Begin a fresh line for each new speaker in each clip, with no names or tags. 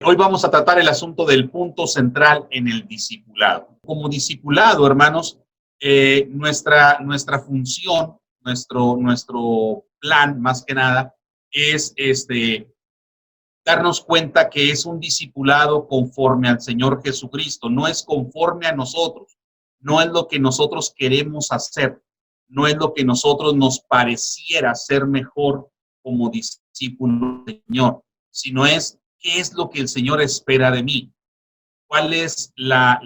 Hoy vamos a tratar el asunto del punto central en el discipulado. Como discipulado, hermanos, nuestra función, nuestro plan, más que nada, es darnos cuenta que es un discipulado conforme al Señor Jesucristo, no es conforme a nosotros, no es lo que nosotros queremos hacer, no es lo que nosotros nos pareciera ser mejor como discípulo del Señor, sino es qué es lo que el Señor espera de mí, cuál es la,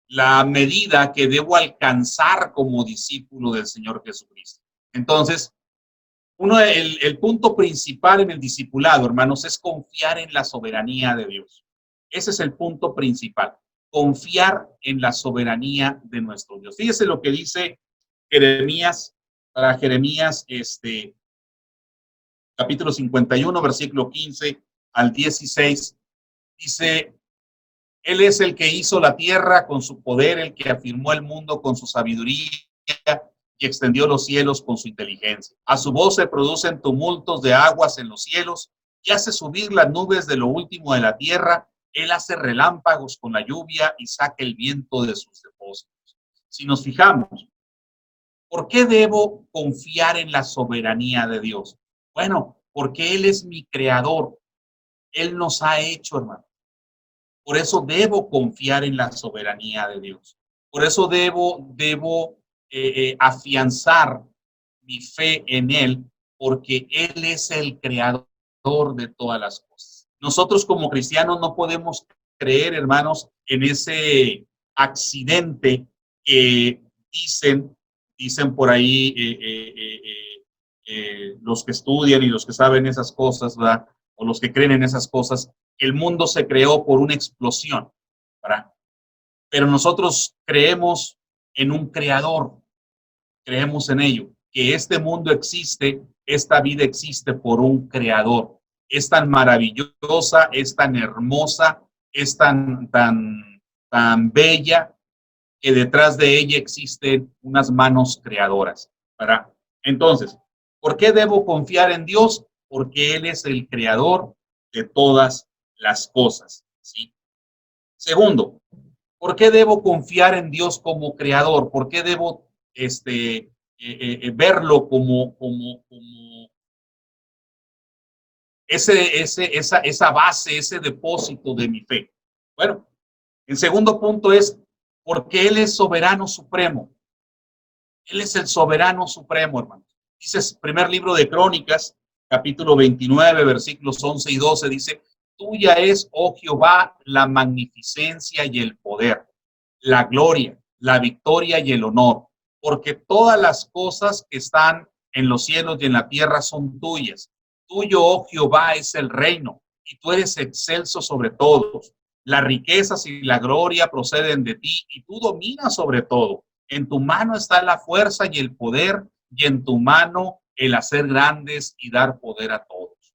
la medida que debo alcanzar como discípulo del Señor Jesucristo. Entonces, el punto principal en el discipulado, hermanos, es confiar en la soberanía de Dios. Ese es el punto principal, confiar en la soberanía de nuestro Dios. Fíjese lo que dice Jeremías, para Jeremías, capítulo 51, versículo 15 al 16, dice: Él es el que hizo la tierra con su poder, el que afirmó el mundo con su sabiduría y extendió los cielos con su inteligencia. A su voz se producen tumultos de aguas en los cielos y hace subir las nubes de lo último de la tierra. Él hace relámpagos con la lluvia y saca el viento de sus depósitos. Si nos fijamos, ¿por qué debo confiar en la soberanía de Dios? Bueno, porque Él es mi creador. Él nos ha hecho, hermano. Por eso debo confiar en la soberanía de Dios. Por eso debo afianzar mi fe en Él, porque Él es el creador de todas las cosas. Nosotros como cristianos no podemos creer, hermanos, en ese accidente que dicen por ahí los que estudian y los que saben esas cosas, ¿verdad? O los que creen en esas cosas, el mundo se creó por una explosión, ¿verdad? Pero nosotros creemos en un creador, creemos en ello, que este mundo existe, esta vida existe por un creador. Es tan maravillosa, es tan hermosa, es tan bella, que detrás de ella existen unas manos creadoras, ¿verdad? Entonces, ¿por qué debo confiar en Dios? Porque Él es el creador de todas las cosas, ¿sí? Segundo, ¿por qué debo confiar en Dios como creador? ¿Por qué debo verlo como esa base, ese depósito de mi fe? Bueno, el segundo punto es porque Él es soberano supremo. Él es el soberano supremo, hermano. Dice el primer libro de Crónicas, capítulo 29, versículos 11 y 12, dice: Tuya es, oh Jehová, la magnificencia y el poder, la gloria, la victoria y el honor, porque todas las cosas que están en los cielos y en la tierra son tuyas. Tuyo, oh Jehová, es el reino, y tú eres excelso sobre todos. Las riquezas y la gloria proceden de ti, y tú dominas sobre todo. En tu mano está la fuerza y el poder, y en tu mano el hacer grandes y dar poder a todos.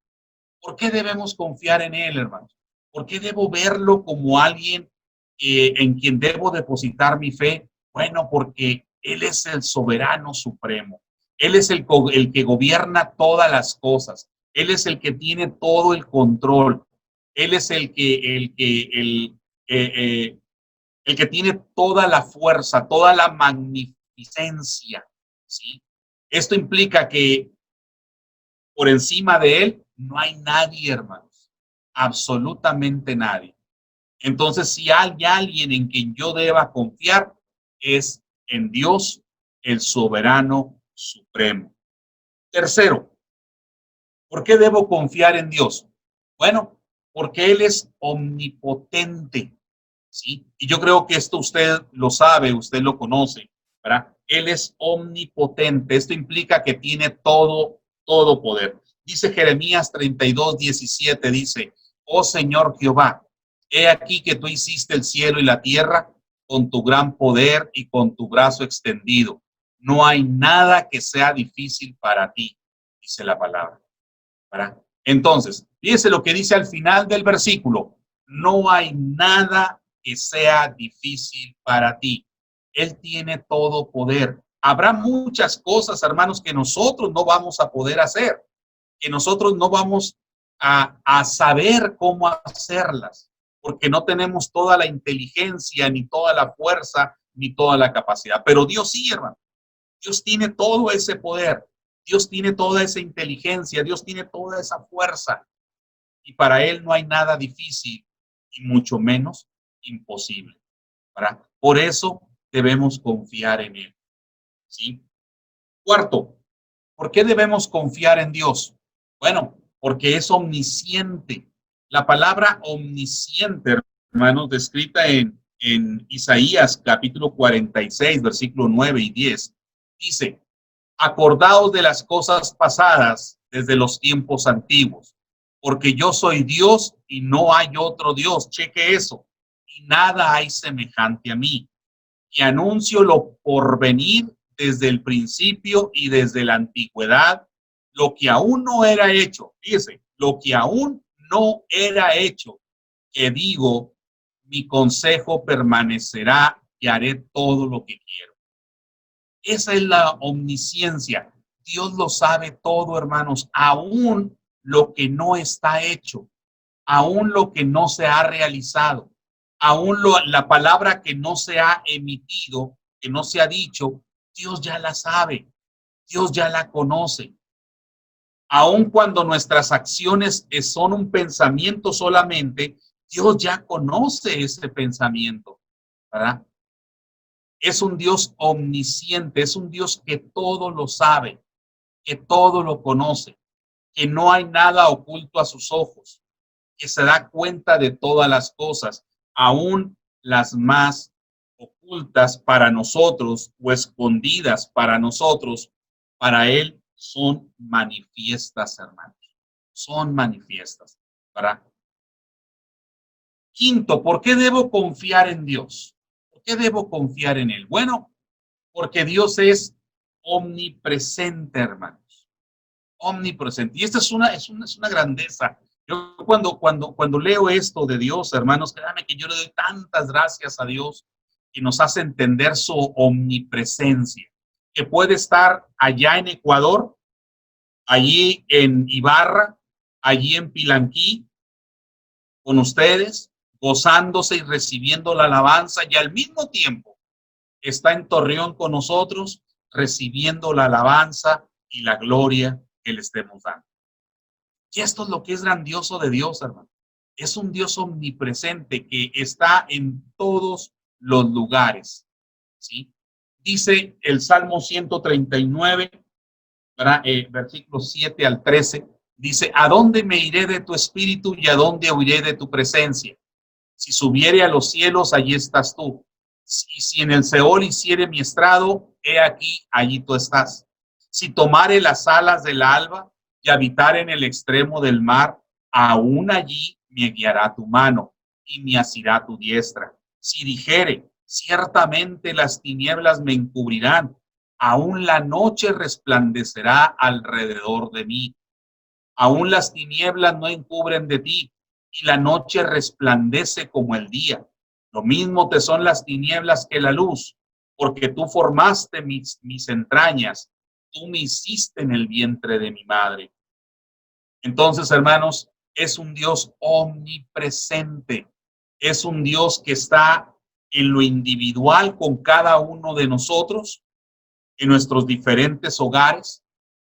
¿Por qué debemos confiar en Él, hermanos? ¿Por qué debo verlo como alguien en quien debo depositar mi fe? Bueno, porque Él es el soberano supremo. Él es el que gobierna todas las cosas. Él es el que tiene todo el control. Él es el que tiene toda la fuerza, toda la magnificencia, ¿sí? Esto implica que por encima de Él no hay nadie, hermanos, absolutamente nadie. Entonces, si hay alguien en quien yo deba confiar, es en Dios, el soberano supremo. Tercero, ¿por qué debo confiar en Dios? Bueno, porque Él es omnipotente, ¿sí? Y yo creo que esto usted lo sabe, usted lo conoce, ¿verdad? Él es omnipotente. Esto implica que tiene todo poder. Dice Jeremías 32, 17, dice: Oh Señor Jehová, he aquí que tú hiciste el cielo y la tierra con tu gran poder y con tu brazo extendido. No hay nada que sea difícil para ti, dice la palabra, ¿verdad? Entonces, fíjese lo que dice al final del versículo: no hay nada que sea difícil para ti. Él tiene todo poder. Habrá muchas cosas, hermanos, que nosotros no vamos a poder hacer, que nosotros no vamos a saber cómo hacerlas, porque no tenemos toda la inteligencia, ni toda la fuerza, ni toda la capacidad. Pero Dios sí, hermano. Dios tiene todo ese poder. Dios tiene toda esa inteligencia. Dios tiene toda esa fuerza. Y para Él no hay nada difícil y mucho menos imposible, ¿verdad? Por eso debemos confiar en Él, ¿sí? Cuarto, ¿por qué debemos confiar en Dios? Bueno, porque es omnisciente. La palabra omnisciente, hermanos, descrita en Isaías capítulo 46, versículo 9 y 10, dice: acordaos de las cosas pasadas desde los tiempos antiguos, porque yo soy Dios y no hay otro Dios. Cheque eso. Y nada hay semejante a mí. Y anuncio lo por venir desde el principio y desde la antigüedad, lo que aún no era hecho. Fíjese, lo que aún no era hecho, que digo, mi consejo permanecerá y haré todo lo que quiero. Esa es la omnisciencia. Dios lo sabe todo, hermanos, aún lo que no está hecho, aún lo que no se ha realizado, aún la palabra que no se ha emitido, que no se ha dicho, Dios ya la sabe, Dios ya la conoce. Aún cuando nuestras acciones son un pensamiento solamente, Dios ya conoce ese pensamiento, ¿verdad? Es un Dios omnisciente, es un Dios que todo lo sabe, que todo lo conoce, que no hay nada oculto a sus ojos, que se da cuenta de todas las cosas, aún las más ocultas para nosotros o escondidas para nosotros, para Él son manifiestas, hermanos. Son manifiestas, ¿verdad? Quinto, ¿por qué debo confiar en Dios? ¿Por qué debo confiar en Él? Bueno, porque Dios es omnipresente, hermanos. Omnipresente. Y esta es una grandeza. Yo cuando leo esto de Dios, hermanos, créanme que yo le doy tantas gracias a Dios que nos hace entender su omnipresencia, que puede estar allá en Ecuador, allí en Ibarra, allí en Pilanquí, con ustedes, gozándose y recibiendo la alabanza, y al mismo tiempo está en Torreón con nosotros, recibiendo la alabanza y la gloria que le estemos dando. Y esto es lo que es grandioso de Dios, hermano. Es un Dios omnipresente que está en todos los lugares, ¿sí? Dice el Salmo 139, versículos 7 al 13, dice: ¿a dónde me iré de tu espíritu y a dónde huiré de tu presencia? Si subiere a los cielos, allí estás tú. Si en el Seol hiciere mi estrado, he aquí, allí tú estás. Si tomare las alas del alba y habitar en el extremo del mar, aún allí me guiará tu mano y me asirá tu diestra. Si dijere, ciertamente las tinieblas me encubrirán, aún la noche resplandecerá alrededor de mí. Aún las tinieblas no encubren de ti, y la noche resplandece como el día. Lo mismo te son las tinieblas que la luz, porque tú formaste mis entrañas, tú me hiciste en el vientre de mi madre. Entonces, hermanos, es un Dios omnipresente, es un Dios que está en lo individual con cada uno de nosotros, en nuestros diferentes hogares,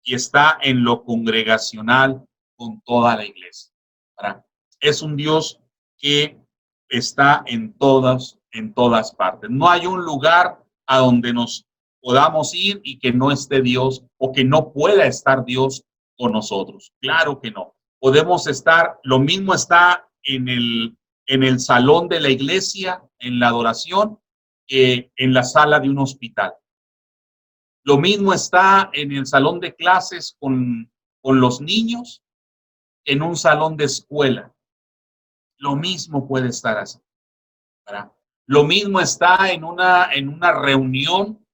y está en lo congregacional con toda la iglesia, ¿verdad? Es un Dios que está en todas partes. No hay un lugar a donde nos podamos ir y que no esté Dios o que no pueda estar Dios con nosotros. Claro que no. Podemos estar, lo mismo está en el salón de la iglesia, en la adoración, que en la sala de un hospital. Lo mismo está en el salón de clases con los niños, en un salón de escuela. Lo mismo puede estar así, ¿verdad? Lo mismo está en una reunión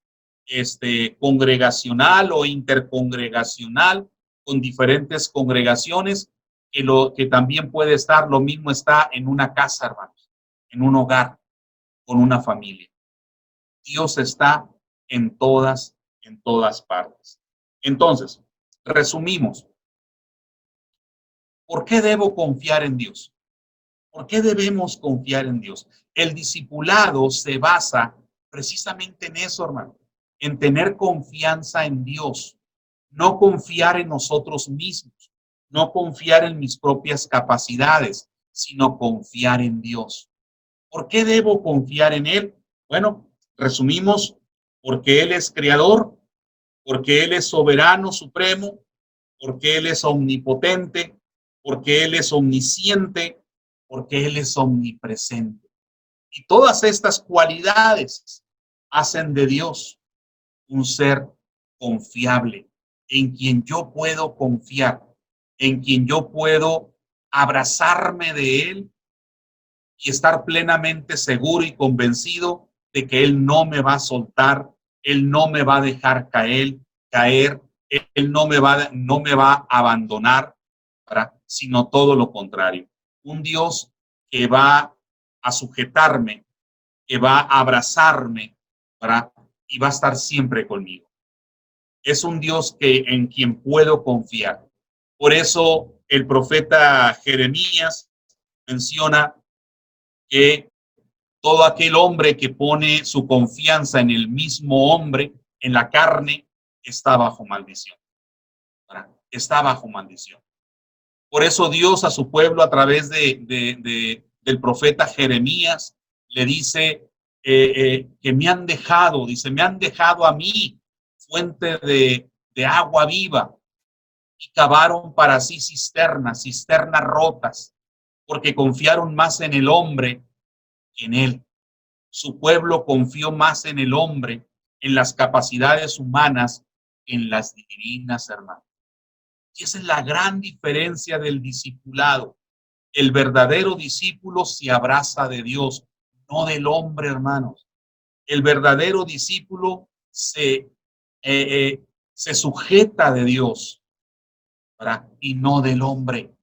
congregacional o intercongregacional con diferentes congregaciones, que también puede estar, lo mismo está en una casa, hermanos, en un hogar, con una familia. Dios está en todas en todas partes. Entonces, resumimos. ¿Por qué debo confiar en Dios? ¿Por qué debemos confiar en Dios? El discipulado se basa precisamente en eso, hermano, en tener confianza en Dios, no confiar en nosotros mismos, no confiar en mis propias capacidades, sino confiar en Dios. ¿Por qué debo confiar en Él? Bueno, resumimos, porque Él es creador, porque Él es soberano supremo, porque Él es omnipotente, porque Él es omnisciente, porque Él es omnipresente. Y todas estas cualidades hacen de Dios un ser confiable, en quien yo puedo confiar, en quien yo puedo abrazarme de Él y estar plenamente seguro y convencido de que Él no me va a soltar, Él no me va a dejar caer, Él no me va a abandonar, ¿verdad? Sino todo lo contrario. Un Dios que va a sujetarme, que va a abrazarme, ¿verdad? Y va a estar siempre conmigo. Es un Dios en quien puedo confiar. Por eso el profeta Jeremías menciona que todo aquel hombre que pone su confianza en el mismo hombre, en la carne, está bajo maldición. ¿Verdad? Está bajo maldición. Por eso Dios a su pueblo a través del profeta Jeremías le dice que me han dejado, dice, me han dejado a mí fuente de agua viva y cavaron para sí cisternas rotas, porque confiaron más en el hombre que en él. Su pueblo confió más en el hombre, en las capacidades humanas, en las divinas, hermanos. Y esa es la gran diferencia del discipulado. El verdadero discípulo se abraza de Dios, no del hombre, hermanos. El verdadero discípulo se sujeta de Dios, ¿verdad? Y no del hombre.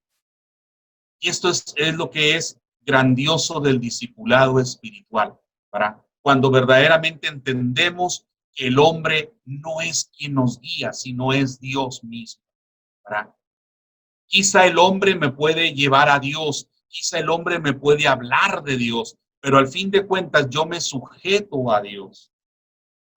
Y esto es lo que es grandioso del discipulado espiritual, ¿verdad? Cuando verdaderamente entendemos que el hombre no es quien nos guía, sino es Dios mismo, ¿verdad? Quizá el hombre me puede llevar a Dios, quizá el hombre me puede hablar de Dios, pero al fin de cuentas yo me sujeto a Dios,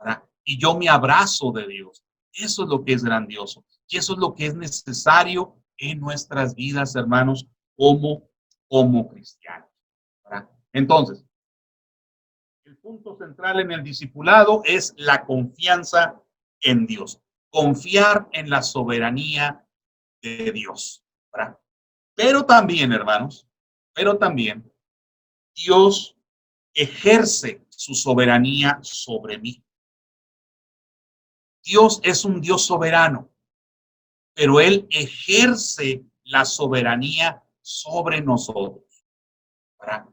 ¿verdad? Y yo me abrazo de Dios. Eso es lo que es grandioso y eso es lo que es necesario en nuestras vidas, hermanos, como cristianos, ¿verdad? Entonces, el punto central en el discipulado es la confianza en Dios, confiar en la soberanía de Dios, ¿verdad? Pero también, hermanos, pero también Dios ejerce su soberanía sobre mí. Dios es un Dios soberano, pero Él ejerce la soberanía sobre nosotros, ¿verdad?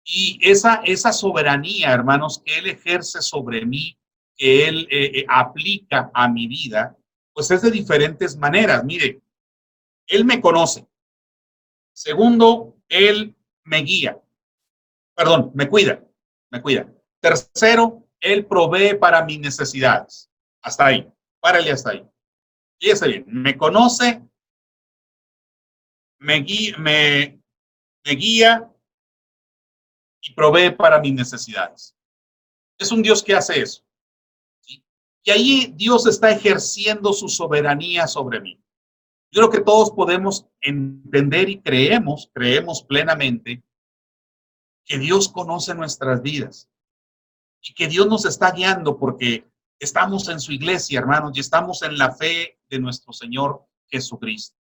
Y esa soberanía, hermanos, que Él ejerce sobre mí, que Él aplica a mi vida, pues es de diferentes maneras. Mire, Él me conoce. Segundo, Él me guía. Perdón, me cuida, me cuida. Tercero, Él provee para mis necesidades. Hasta ahí, párale hasta ahí. Fíjese bien, me conoce, me guía y provee para mis necesidades. Es un Dios que hace eso. ¿Sí? Y ahí Dios está ejerciendo su soberanía sobre mí. Yo creo que todos podemos entender y creemos plenamente que Dios conoce nuestras vidas y que Dios nos está guiando porque estamos en su iglesia, hermanos, y estamos en la fe de nuestro Señor Jesucristo.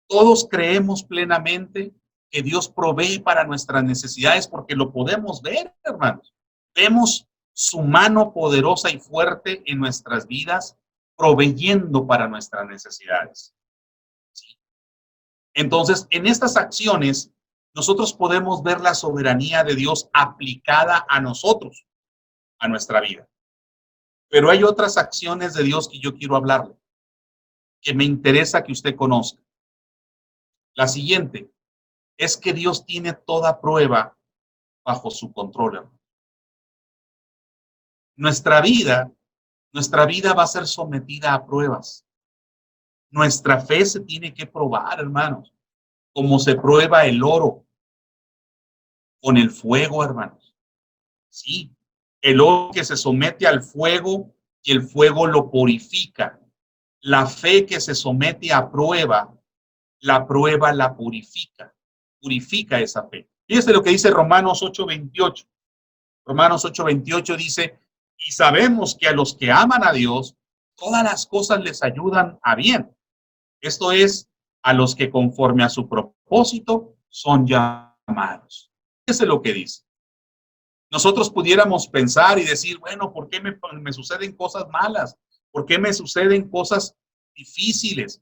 Todos creemos plenamente que Dios provee para nuestras necesidades porque lo podemos ver, hermanos. Vemos su mano poderosa y fuerte en nuestras vidas, proveyendo para nuestras necesidades. ¿Sí? Entonces, en estas acciones, nosotros podemos ver la soberanía de Dios aplicada a nosotros, a nuestra vida. Pero hay otras acciones de Dios que yo quiero hablarle, que me interesa que usted conozca. La siguiente es que Dios tiene toda prueba bajo su control. Nuestra vida Nuestra vida va a ser sometida a pruebas. Nuestra fe se tiene que probar, hermanos, como se prueba el oro con el fuego, hermanos. Sí, el oro que se somete al fuego y el fuego lo purifica. La fe que se somete a prueba, la prueba la purifica. Purifica esa fe. Fíjese lo que dice Romanos 8:28. Romanos 8:28 dice, y sabemos que a los que aman a Dios, todas las cosas les ayudan a bien. Esto es, a los que conforme a su propósito son llamados. Fíjese lo que dice. Nosotros pudiéramos pensar y decir, bueno, ¿por qué me suceden cosas malas? ¿Por qué me suceden cosas difíciles?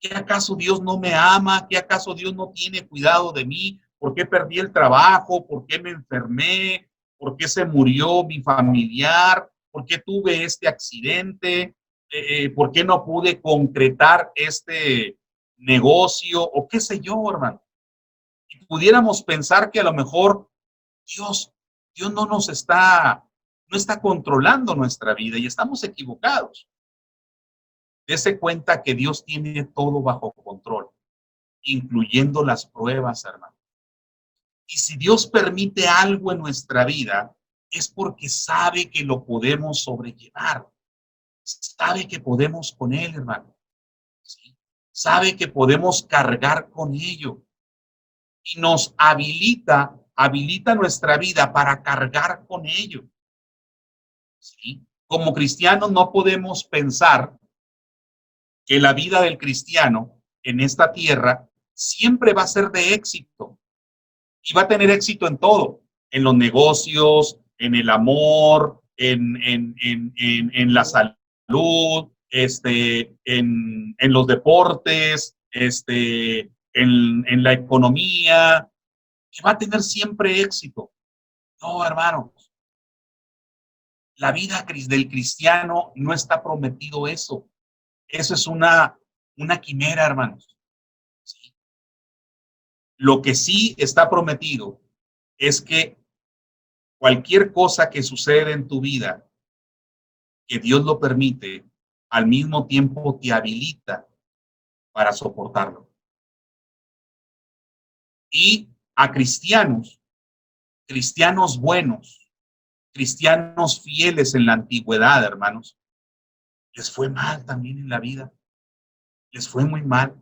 ¿Qué acaso Dios no me ama? ¿Qué acaso Dios no tiene cuidado de mí? ¿Por qué perdí el trabajo? ¿Por qué me enfermé? ¿Por qué se murió mi familiar? ¿Por qué tuve este accidente? ¿Por qué no pude concretar este negocio? O qué sé yo, hermano. Y pudiéramos pensar que a lo mejor Dios, Dios no está controlando nuestra vida y estamos equivocados. Dese cuenta que Dios tiene todo bajo control, incluyendo las pruebas, hermano. Y si Dios permite algo en nuestra vida, es porque sabe que lo podemos sobrellevar. Sabe que podemos con Él, hermano. ¿Sí? Sabe que podemos cargar con ello. Y nos habilita nuestra vida para cargar con ello. ¿Sí? Como cristianos no podemos pensar que la vida del cristiano en esta tierra siempre va a ser de éxito y va a tener éxito en todo, en los negocios, en el amor, en la salud, en los deportes, en la economía, que va a tener siempre éxito. No, hermanos, la vida del cristiano no está prometido eso. Eso es una quimera, hermanos. ¿Sí? Lo que sí está prometido es que cualquier cosa que sucede en tu vida, que Dios lo permite, al mismo tiempo te habilita para soportarlo. Y a cristianos buenos, cristianos fieles en la antigüedad, hermanos, les fue mal también en la vida. Les fue muy mal.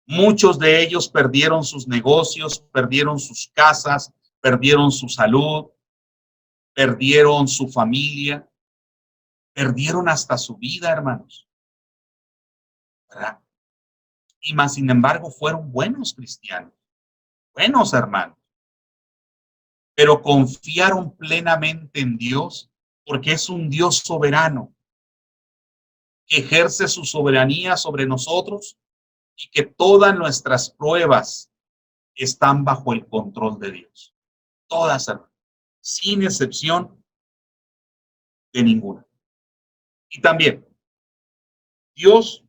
Muchos de ellos perdieron sus negocios, perdieron sus casas, perdieron su salud, perdieron su familia, perdieron hasta su vida, hermanos. ¿Verdad? Y más, sin embargo, fueron buenos cristianos, buenos hermanos, pero confiaron plenamente en Dios porque es un Dios soberano que ejerce su soberanía sobre nosotros y que todas nuestras pruebas están bajo el control de Dios. Todas, hermanos, sin excepción de ninguna. Y también, Dios,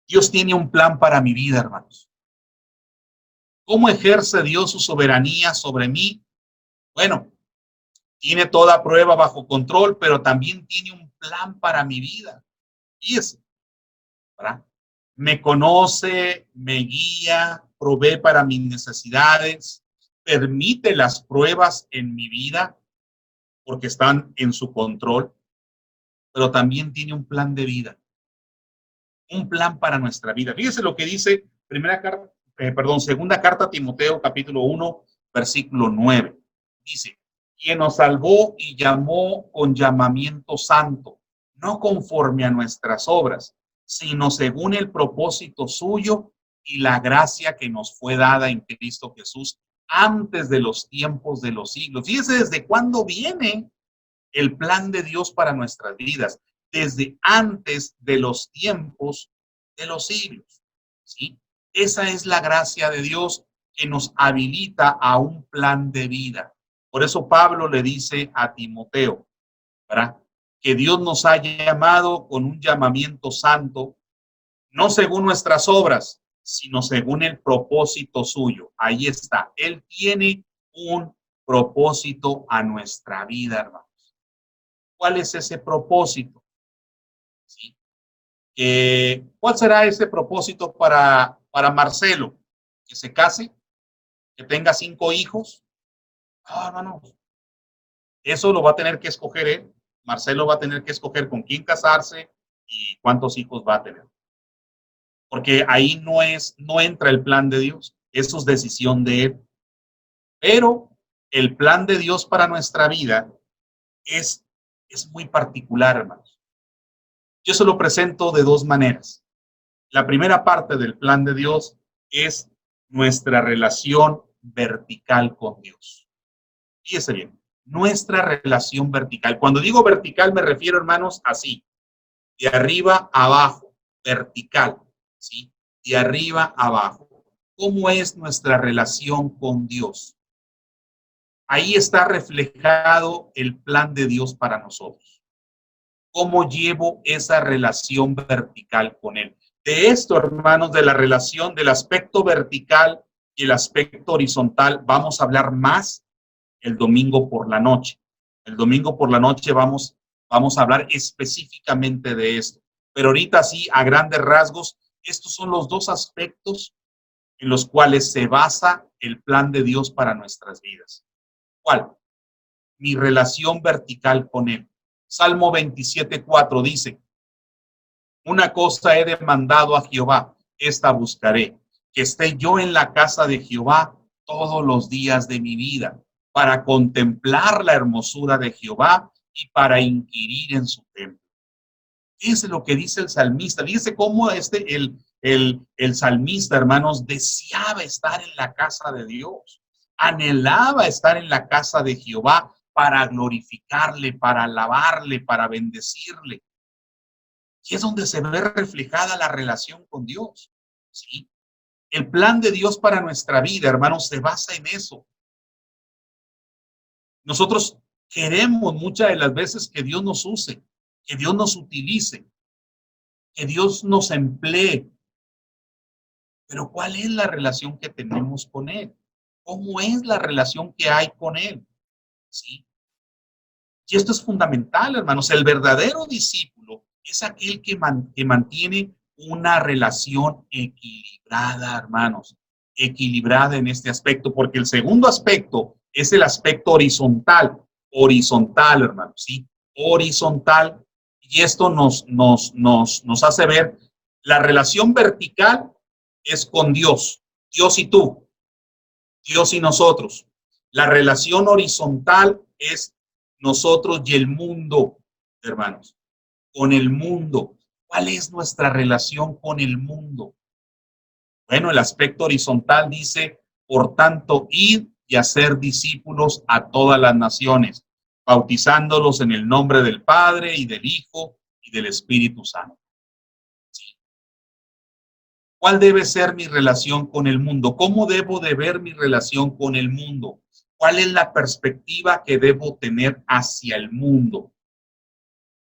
Dios tiene un plan para mi vida, hermanos. ¿Cómo ejerce Dios su soberanía sobre mí? Bueno, tiene toda prueba bajo control, pero también tiene un plan para mi vida. Y es, ¿verdad? Me conoce, me guía, provee para mis necesidades, permite las pruebas en mi vida porque están en su control, pero también tiene un plan de vida, un plan para nuestra vida. Fíjese lo que dice segunda carta a Timoteo, capítulo 1, versículo 9. Dice, quien nos salvó y llamó con llamamiento santo, no conforme a nuestras obras, sino según el propósito suyo y la gracia que nos fue dada en Cristo Jesús antes de los tiempos de los siglos. Fíjese desde cuándo viene el plan de Dios para nuestras vidas, desde antes de los tiempos de los siglos. ¿Sí? Esa es la gracia de Dios que nos habilita a un plan de vida. Por eso Pablo le dice a Timoteo, ¿verdad? Que Dios nos haya llamado con un llamamiento santo, no según nuestras obras, sino según el propósito suyo. Ahí está. Él tiene un propósito a nuestra vida, hermanos. ¿Cuál es ese propósito? ¿Sí? ¿Cuál será ese propósito para Marcelo? ¿Que se case? ¿Que tenga 5 hijos? No, no, no. Eso lo va a tener que escoger él. Marcelo va a tener que escoger con quién casarse y cuántos hijos va a tener. Porque ahí no entra el plan de Dios. Eso es decisión de él. Pero el plan de Dios para nuestra vida es, es muy particular, hermanos. Yo se lo presento de dos maneras. La primera parte del plan de Dios es nuestra relación vertical con Dios. Fíjese bien, nuestra relación vertical. Cuando digo vertical me refiero, hermanos, así, de arriba a abajo, vertical, ¿sí? De arriba a abajo. ¿Cómo es nuestra relación con Dios? Ahí está reflejado el plan de Dios para nosotros. ¿Cómo llevo esa relación vertical con Él? De esto, hermanos, de la relación del aspecto vertical y el aspecto horizontal, vamos a hablar más el domingo por la noche. El domingo por la noche vamos a hablar específicamente de esto. Pero ahorita sí, a grandes rasgos, estos son los dos aspectos en los cuales se basa el plan de Dios para nuestras vidas. ¿Cuál? Mi relación vertical con Él. Salmo 27:4 dice, una cosa he demandado a Jehová, esta buscaré, que esté yo en la casa de Jehová todos los días de mi vida, para contemplar la hermosura de Jehová y para inquirir en su templo. Fíjense lo que dice el salmista. Fíjense cómo el salmista, hermanos, deseaba estar en la casa de Dios. Anhelaba estar en la casa de Jehová para glorificarle, para alabarle, para bendecirle. Y es donde se ve reflejada la relación con Dios. ¿Sí? El plan de Dios para nuestra vida, hermanos, se basa en eso. Nosotros queremos muchas de las veces que Dios nos use, que Dios nos utilice, que Dios nos emplee. Pero ¿cuál es la relación que tenemos con Él? ¿Cómo es la relación que hay con Él? ¿Sí? Y esto es fundamental, hermanos. El verdadero discípulo es aquel que mantiene una relación equilibrada, hermanos. Equilibrada en este aspecto, porque el segundo aspecto es el aspecto horizontal. Horizontal, hermanos, ¿sí? Horizontal. Y esto nos hace ver la relación vertical es con Dios. Dios y tú. Dios y nosotros. La relación horizontal es nosotros y el mundo, hermanos, con el mundo. ¿Cuál es nuestra relación con el mundo? Bueno, el aspecto horizontal dice, por tanto, id y hacer discípulos a todas las naciones, bautizándolos en el nombre del Padre y del Hijo y del Espíritu Santo. ¿Sí? ¿Cuál debe ser mi relación con el mundo? ¿Cómo debo de ver mi relación con el mundo? ¿Cuál es la perspectiva que debo tener hacia el mundo?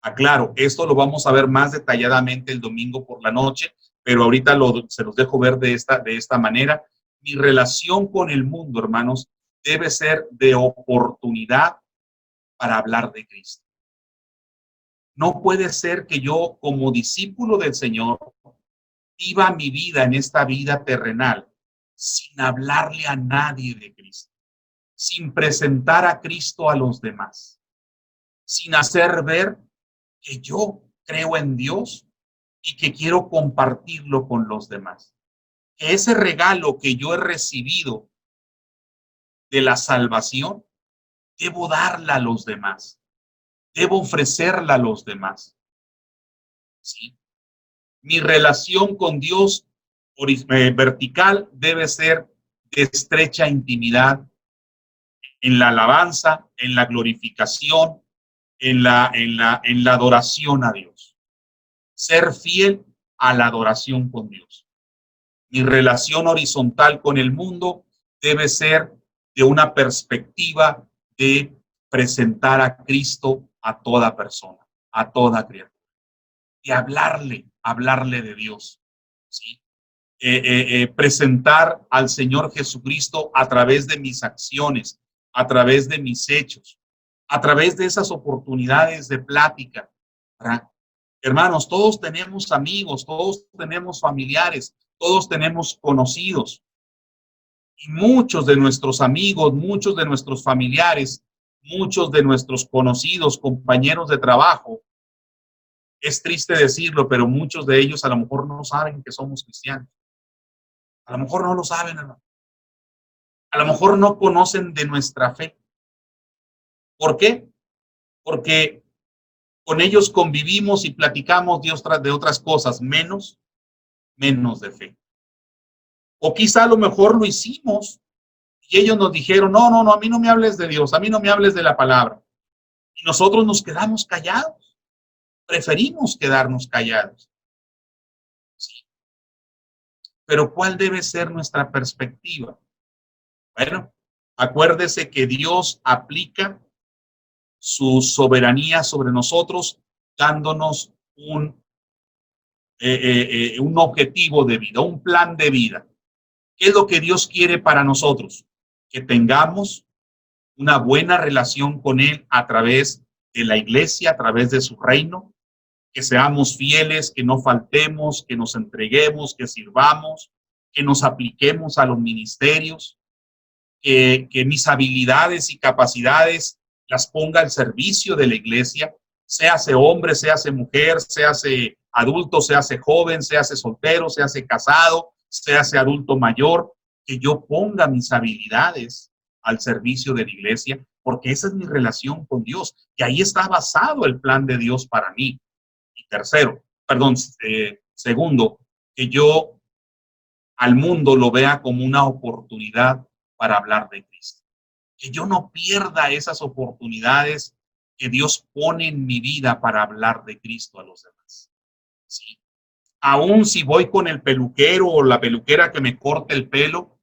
Aclaro, esto lo vamos a ver más detalladamente el domingo por la noche, pero ahorita se los dejo ver de esta manera. Mi relación con el mundo, hermanos, debe ser de oportunidad para hablar de Cristo. No puede ser que yo, como discípulo del Señor, viva mi vida en esta vida terrenal sin hablarle a nadie de Cristo, sin presentar a Cristo a los demás, sin hacer ver que yo creo en Dios y que quiero compartirlo con los demás. Que ese regalo que yo he recibido de la salvación, debo darla a los demás, debo ofrecerla a los demás. ¿Sí? Mi relación con Dios vertical debe ser de estrecha intimidad en la alabanza, en la glorificación, en la adoración a Dios. Ser fiel a la adoración con Dios. Mi relación horizontal con el mundo debe ser de una perspectiva de presentar a Cristo a toda persona, a toda criatura. Y hablarle de Dios. ¿Sí? Presentar al Señor Jesucristo a través de mis acciones, a través de mis hechos, a través de esas oportunidades de plática, ¿verdad? Hermanos, todos tenemos amigos, todos tenemos familiares, todos tenemos conocidos. Y muchos de nuestros amigos, muchos de nuestros familiares, muchos de nuestros conocidos, compañeros de trabajo, es triste decirlo, pero muchos de ellos a lo mejor no saben que somos cristianos. A lo mejor no lo saben, hermano. A lo mejor no conocen de nuestra fe. ¿Por qué? Porque con ellos convivimos y platicamos de otras cosas, menos de fe. O quizá a lo mejor lo hicimos y ellos nos dijeron, no, no, no, a mí no me hables de Dios, a mí no me hables de la palabra. Y nosotros nos quedamos callados, preferimos quedarnos callados. Sí. Pero ¿cuál debe ser nuestra perspectiva? Bueno, acuérdese que Dios aplica su soberanía sobre nosotros, dándonos un objetivo de vida, un plan de vida. ¿Qué es lo que Dios quiere para nosotros? Que tengamos una buena relación con Él a través de la iglesia, a través de su reino, que seamos fieles, que no faltemos, que nos entreguemos, que sirvamos, que nos apliquemos a los ministerios, que mis habilidades y capacidades las ponga al servicio de la iglesia, séase hombre, séase mujer, séase adulto, séase joven, séase soltero, séase casado, séase adulto mayor, que yo ponga mis habilidades al servicio de la iglesia, porque esa es mi relación con Dios, que ahí está basado el plan de Dios para mí. Y segundo, que yo al mundo lo vea como una oportunidad para hablar de Cristo. Que yo no pierda esas oportunidades que Dios pone en mi vida para hablar de Cristo a los demás. ¿Sí? Aún si voy con el peluquero o la peluquera que me corte el pelo,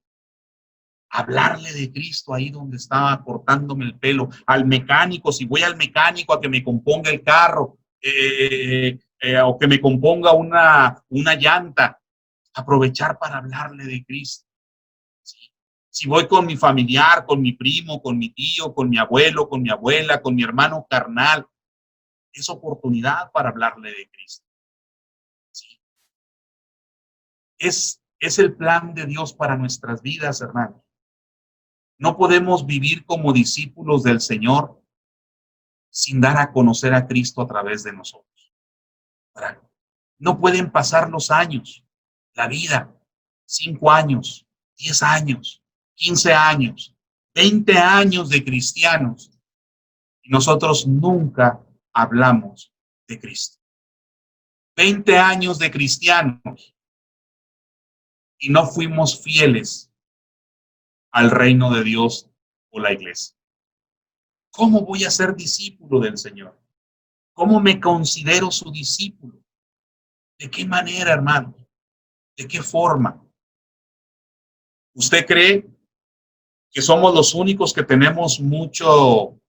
hablarle de Cristo ahí donde estaba cortándome el pelo. Al mecánico, si voy al mecánico a que me componga el carro o que me componga una llanta, aprovechar para hablarle de Cristo. ¿Sí? Si voy con mi familiar, con mi primo, con mi tío, con mi abuelo, con mi abuela, con mi hermano carnal, es oportunidad para hablarle de Cristo. ¿Sí? Es el plan de Dios para nuestras vidas, hermanos. No podemos vivir como discípulos del Señor sin dar a conocer a Cristo a través de nosotros. No pueden pasar los años, la vida, 5 años, 10 años, 15 años, 20 años de cristianos, y nosotros nunca hablamos de Cristo. 20 años de cristianos y no fuimos fieles al reino de Dios o la iglesia. ¿Cómo voy a ser discípulo del Señor? ¿Cómo me considero su discípulo? ¿De qué manera, hermano? ¿De qué forma? ¿Usted cree que somos los únicos que tenemos mucho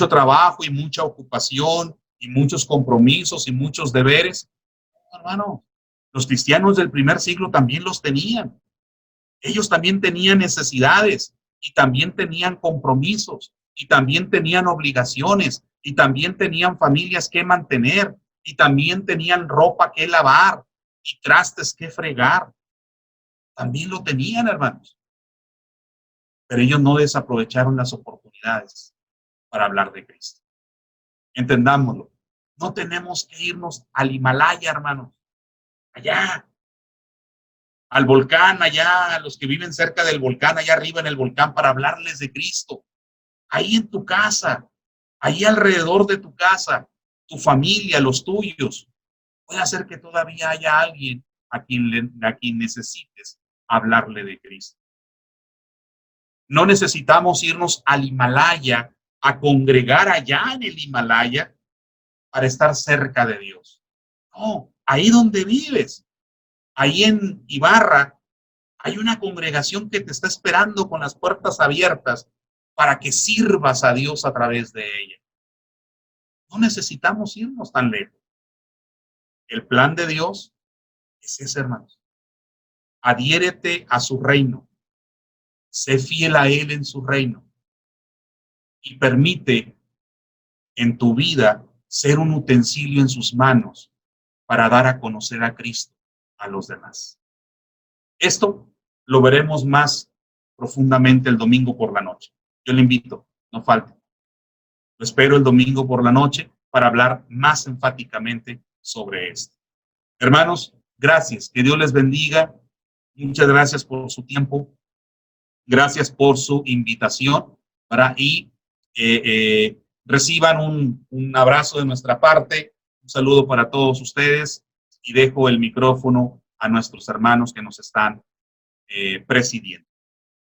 trabajo y mucha ocupación y muchos compromisos y muchos deberes? No, hermano, los cristianos del primer siglo también los tenían. Ellos también tenían necesidades y también tenían compromisos y también tenían obligaciones y también tenían familias que mantener y también tenían ropa que lavar y trastes que fregar. También lo tenían, hermanos. Pero ellos no desaprovecharon las oportunidades para hablar de Cristo. Entendámoslo. No tenemos que irnos al Himalaya, hermanos. Allá, al volcán, allá, a los que viven cerca del volcán, allá arriba en el volcán, para hablarles de Cristo. Ahí en tu casa, ahí alrededor de tu casa, tu familia, los tuyos. Puede ser que todavía haya alguien a quien necesites hablarle de Cristo. No necesitamos irnos al Himalaya a congregar allá en el Himalaya para estar cerca de Dios. No, ahí donde vives, ahí en Ibarra, hay una congregación que te está esperando con las puertas abiertas para que sirvas a Dios a través de ella. No necesitamos irnos tan lejos. El plan de Dios es ese, hermanos. Adhiérete a su reino. Sé fiel a Él en su reino. Y permite en tu vida ser un utensilio en sus manos para dar a conocer a Cristo a los demás. Esto lo veremos más profundamente el domingo por la noche. Yo le invito, no falte. Lo espero el domingo por la noche para hablar más enfáticamente sobre esto. Hermanos, gracias. Que Dios les bendiga. Muchas gracias por su tiempo. Gracias por su invitación. Y reciban un abrazo de nuestra parte. Un saludo para todos ustedes. Y dejo el micrófono a nuestros hermanos que nos están presidiendo.